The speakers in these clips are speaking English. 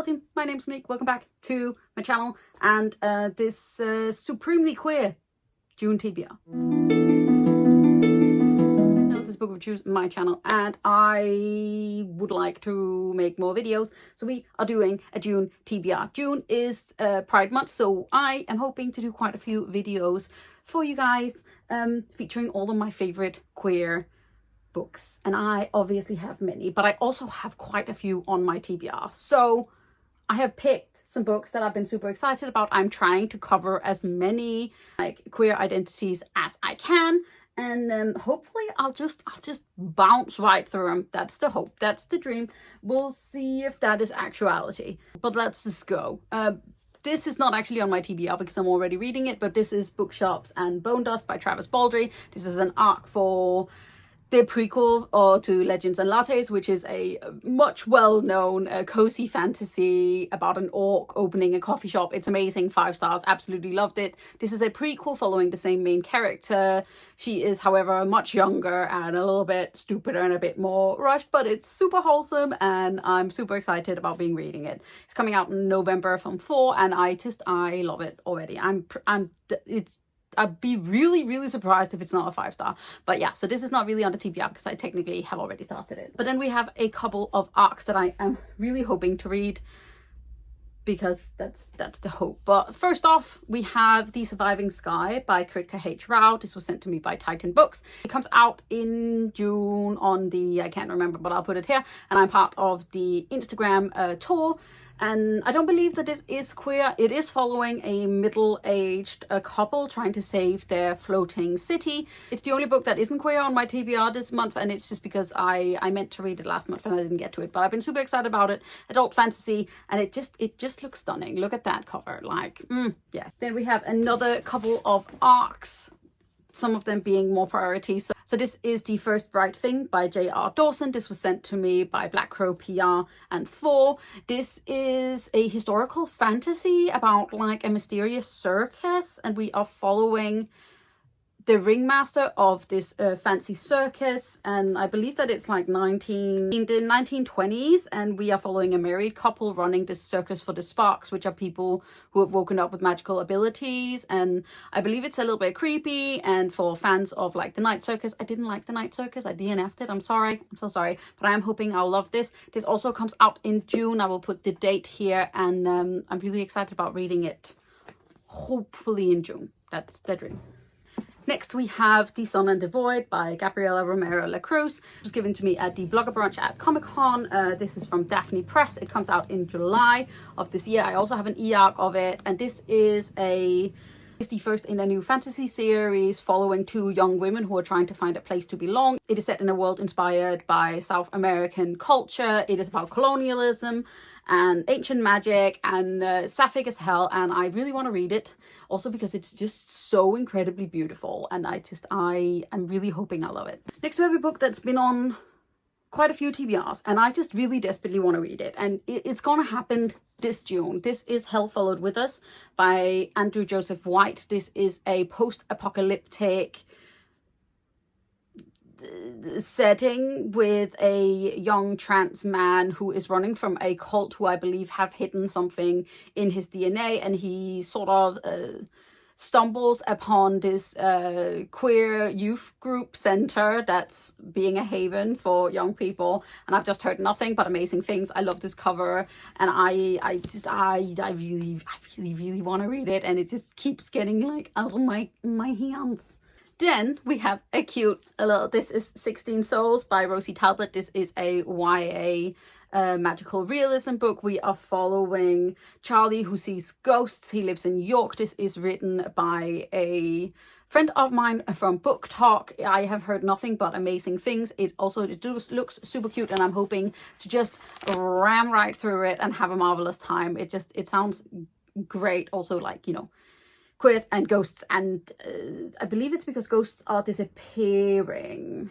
team, my name's Meek. Welcome back to my channel and this supremely queer June TBR. Now this Bookwitchreviews my channel and I would like to make more videos, so we are doing a June TBR. June is Pride month, so I am hoping to do quite a few videos for you guys featuring all of my favorite queer books, and I obviously have many, but I also have quite a few on my TBR. So I have picked some books that I've been super excited about. I'm trying to cover as many like queer identities as I can, and hopefully I'll just bounce right through them. That's the hope, that's the dream. We'll see if that is actuality, but let's just go. This is not actually on my TBR because I'm already reading it, but this is Bookshops and Bone Dust by Travis Baldree. This is an arc for the prequel to Legends and Lattes, which is a much well-known cozy fantasy about an orc opening a coffee shop. It's amazing, 5 stars, absolutely loved it. This is a prequel following the same main character. She is, however, much younger and a little bit stupider and a bit more rushed, but it's super wholesome and I'm super excited about reading it. It's coming out in November from 4 and I love it already. I'd be really surprised if it's not a 5-star. But yeah, so this is not really on the TBR because I technically have already started it. But then we have a couple of arcs that I am really hoping to read because that's the hope. But first off, we have The Surviving Sky by Kritika H. Rao. This was sent to me by Titan Books. It comes out in June on the, I can't remember, but I'll put it here. And I'm part of the Instagram tour. And I don't believe that this is queer. It is following a middle-aged couple trying to save their floating city. It's the only book that isn't queer on my TBR this month, and it's just because I meant to read it last month and I didn't get to it. But I've been super excited about it. Adult fantasy, and it just looks stunning. Look at that cover, like, yeah. Then we have another couple of arcs, some of them being more priorities. So this is The First Bright Thing by J.R. Dawson. This was sent to me by Black Crow PR and 4. This is a historical fantasy about like a mysterious circus, and we are following the ringmaster of this fancy circus, and I believe that it's like in the 1920s, and we are following a married couple running this circus for the Sparks, which are people who have woken up with magical abilities. And I believe it's a little bit creepy, and for fans of like the Night Circus, I didn't like the Night Circus, I DNF'd it, I'm sorry, I'm so sorry, but I am hoping I'll love this. This also comes out in June. I will put the date here, and I'm really excited about reading it, hopefully in June. That's the dream. Next, we have The Sun and the Void by Gabriela Romero Lacruz. It was given to me at the Blogger Brunch at Comic-Con. This is from Daphne Press. It comes out in July of this year. I also have an e-arc of it, and this is the first in a new fantasy series following 2 young women who are trying to find a place to belong. It is set in a world inspired by South American culture. It is about colonialism and ancient magic and sapphic as hell, and I really want to read it also because it's just so incredibly beautiful, and I'm really hoping I love it. Next we have a book that's been on quite a few TBRs, and I just really desperately want to read it, and it's gonna happen this June. This is Hell Followed With Us by Andrew Joseph White. This is a post-apocalyptic setting with a young trans man who is running from a cult who I believe have hidden something in his DNA, and he sort of stumbles upon this queer youth group center that's being a haven for young people, and I've just heard nothing but amazing things. I love this cover, and I really want to read it, and it just keeps getting like out of my hands. Then we have a cute little, this is 16 Souls by Rosie Talbot. This is a YA magical realism book. We are following Charlie who sees ghosts. He lives in York. This is written by a friend of mine from Book Talk. I have heard nothing but amazing things. It looks super cute, and I'm hoping to just ram right through it and have a marvelous time. It sounds great. Also, like, you know, queers and ghosts, and I believe it's because ghosts are disappearing,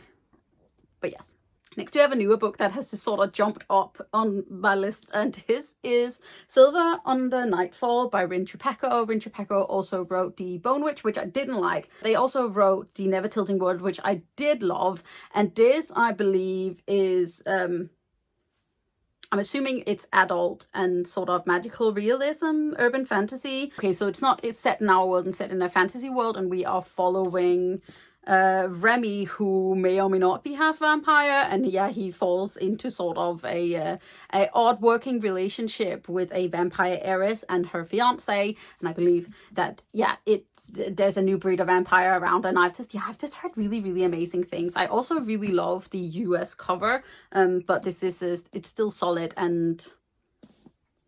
but yes. Next we have a newer book that has just sort of jumped up on my list, and this is Silver Under Nightfall by Rin Chupeco. Rin Chupeco also wrote The Bone Witch, which I didn't like. They also wrote The Never Tilting World, which I did love, and this I believe is I'm assuming it's adult and sort of magical realism, urban fantasy. Okay, so it's set in our world and set in a fantasy world, and we are following Remy, who may or may not be half vampire, and yeah, he falls into sort of a odd working relationship with a vampire heiress and her fiance. And I believe that there's a new breed of vampire around, and I've just heard really amazing things. I also really love the US cover, but it's still solid, and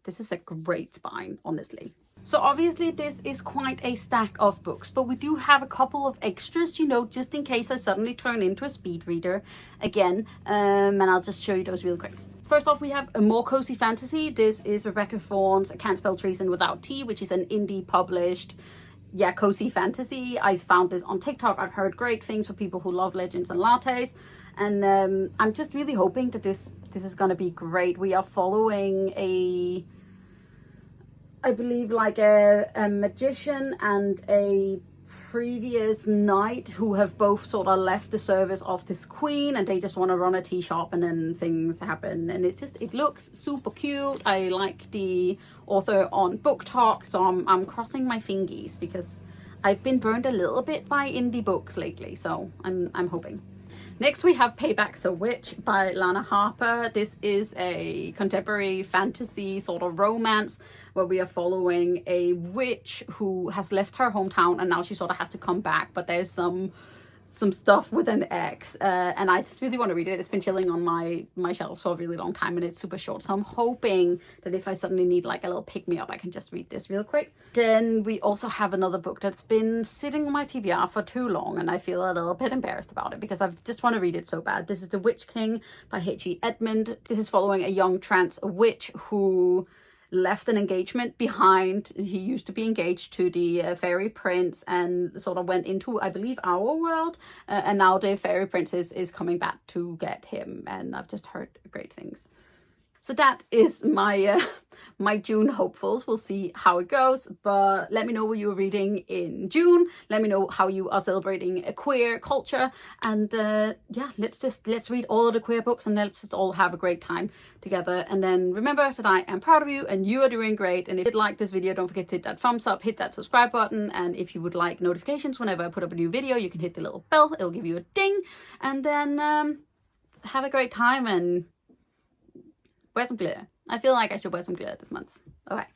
this is a great spine, honestly. So obviously this is quite a stack of books, but we do have a couple of extras, you know, just in case I suddenly turn into a speed reader again. And I'll just show you those real quick. First off, we have a more cozy fantasy. This is Rebecca Thorne's I Can't Spell Treason Without Tea, which is an indie published, cozy fantasy. I found this on TikTok. I've heard great things for people who love legends and lattes. And I'm just really hoping that this is going to be great. We are following I believe like a magician and a previous knight who have both sort of left the service of this queen, and they just want to run a tea shop, and then things happen, and it looks super cute. I like the author on Book Talk, so I'm crossing my fingies because I've been burned a little bit by indie books lately, so I'm hoping. Next, we have Payback's a Witch by Lana Harper. This is a contemporary fantasy sort of romance where we are following a witch who has left her hometown, and now she sort of has to come back, but there's some stuff with an X, and I just really want to read it. It's been chilling on my shelves for a really long time, and it's super short, so I'm hoping that if I suddenly need like a little pick-me-up, I can just read this real quick. Then we also have another book that's been sitting on my TBR for too long, and I feel a little bit embarrassed about it because I just want to read it so bad. This is The Witch King by H.E. Edmond. This is following a young trans witch who left an engagement behind. He used to be engaged to the fairy prince and sort of went into, I believe, our world, and now the fairy princess is coming back to get him, and I've just heard great things. So that is my my June hopefuls. We'll see how it goes, but let me know what you're reading in June. Let me know how you are celebrating a queer culture, and let's read all of the queer books, and let's just all have a great time together. And then remember that I am proud of you and you are doing great. And if you like this video, don't forget to hit that thumbs up, hit that subscribe button, and if you would like notifications whenever I put up a new video, you can hit the little bell. It'll give you a ding, and then have a great time and wear some glitter. I feel like I should wear some glitter this month. All right.